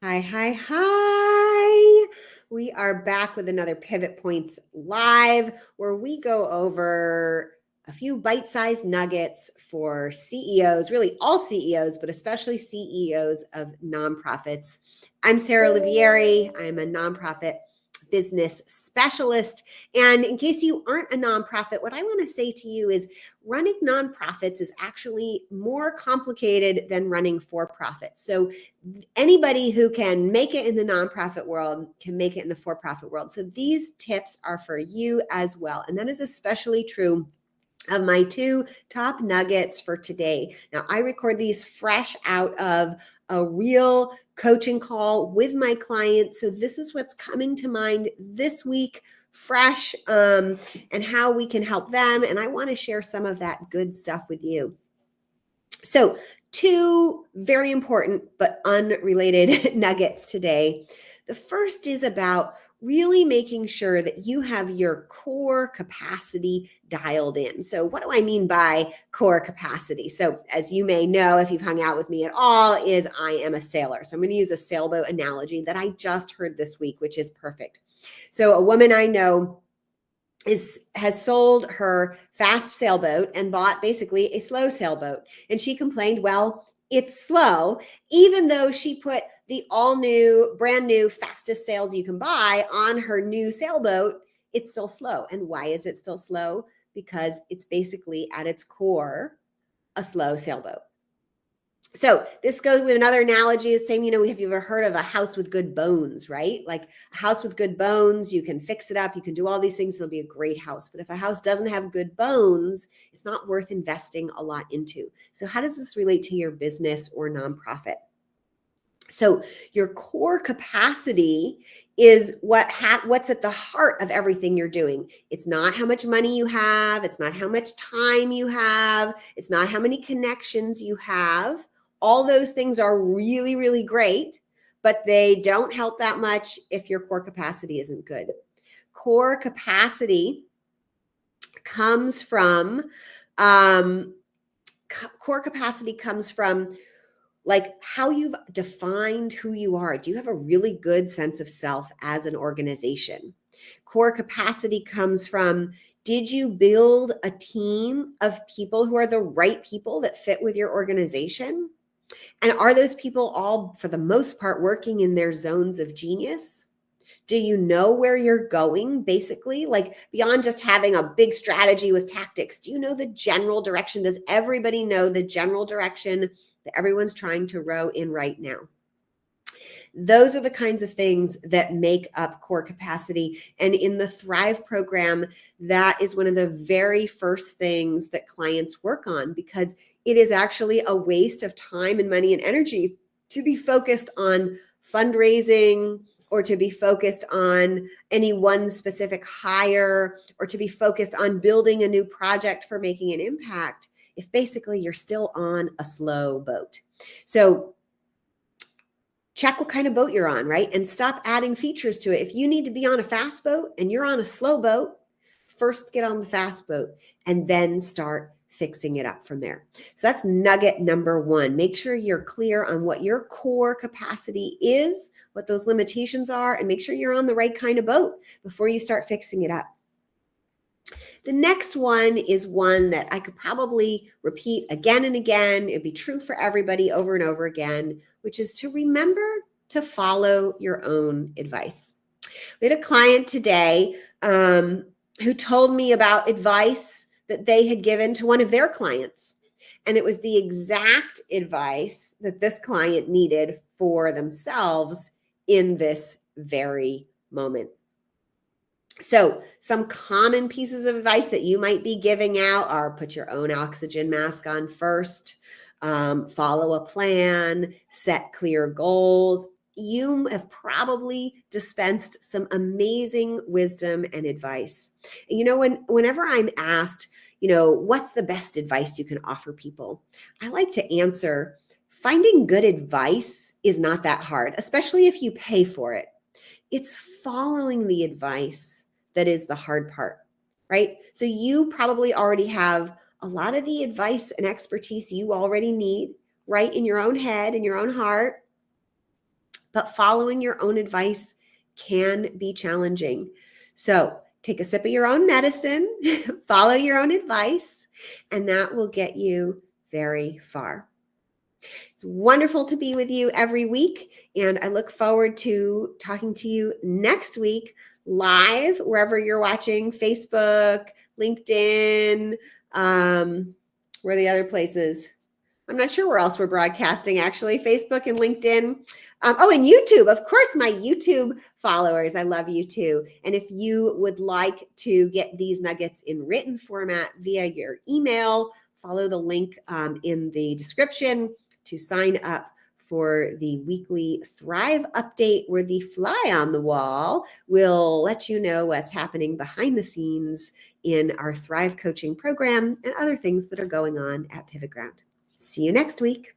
Hi, hi, hi. We are back with another Pivot Points Live where we go over a few bite-sized nuggets for CEOs, really all CEOs, but especially CEOs of nonprofits. I'm Sarah Olivieri. I'm a nonprofit business specialist. And in case you aren't a nonprofit, what I want to say to you is running nonprofits is actually more complicated than running for-profit. So anybody who can make it in the nonprofit world can make it in the for-profit world. So these tips are for you as well. And that is especially true of my two top nuggets for today. Now, I record these fresh out of a real coaching call with my clients. So this is what's coming to mind this week, fresh, and how we can help them. And I want to share some of that good stuff with you. So two very important but unrelated nuggets today. The first is about really making sure that you have your core capacity dialed in. So what do I mean by core capacity? So as you may know, if you've hung out with me at all, is I am a sailor. So I'm going to use a sailboat analogy that I just heard this week, which is perfect. So a woman I know has sold her fast sailboat and bought basically a slow sailboat. And she complained, well, it's slow, even though she put the all new, brand new, fastest sails you can buy on her new sailboat, it's still slow. And why is it still slow? Because it's basically at its core a slow sailboat. So this goes with another analogy. The same, have you ever heard of a house with good bones, right? Like a house with good bones, you can fix it up, you can do all these things, it'll be a great house. But if a house doesn't have good bones, it's not worth investing a lot into. So how does this relate to your business or nonprofit? So your core capacity is what's at the heart of everything you're doing. It's not how much money you have. It's not how much time you have. It's not how many connections you have. All those things are really, really great, but they don't help that much if your core capacity isn't good. Core capacity comes from like how you've defined who you are. Do you have a really good sense of self as an organization? Core capacity comes from, did you build a team of people who are the right people that fit with your organization? And are those people all, for the most part, working in their zones of genius? Do you know where you're going, basically? Like beyond just having a big strategy with tactics, do you know the general direction? Does everybody know the general direction that everyone's trying to row in right now? Those are the kinds of things that make up core capacity. And in the Thrive program, that is one of the very first things that clients work on, because it is actually a waste of time and money and energy to be focused on fundraising, or to be focused on any one specific hire, or to be focused on building a new project for making an impact, if basically you're still on a slow boat. So check what kind of boat you're on, right? And stop adding features to it. If you need to be on a fast boat and you're on a slow boat, first get on the fast boat and then start fixing it up from there. So that's nugget number one. Make sure you're clear on what your core capacity is, what those limitations are, and make sure you're on the right kind of boat before you start fixing it up. The next one is one that I could probably repeat again and again. It'd be true for everybody over and over again, which is to remember to follow your own advice. We had a client today who told me about advice that they had given to one of their clients. And it was the exact advice that this client needed for themselves in this very moment. So some common pieces of advice that you might be giving out are: put your own oxygen mask on first, follow a plan, set clear goals. You have probably dispensed some amazing wisdom and advice. And whenever I'm asked, what's the best advice you can offer people, I like to answer, finding good advice is not that hard, especially if you pay for it. It's following the advice that is the hard part, right? So you probably already have a lot of the advice and expertise you already need, right, in your own head, in your own heart. but following your own advice can be challenging. So take a sip of your own medicine, follow your own advice, and that will get you very far. It's wonderful to be with you every week, and I look forward to talking to you next week live, wherever you're watching, Facebook, LinkedIn, where are the other places? I'm not sure where else we're broadcasting, actually. Facebook and LinkedIn. And YouTube. Of course, my YouTube followers. I love you too. And if you would like to get these nuggets in written format via your email, follow the link in the description to sign up for the weekly Thrive update, where the fly on the wall will let you know what's happening behind the scenes in our Thrive coaching program and other things that are going on at PivotGround. See you next week.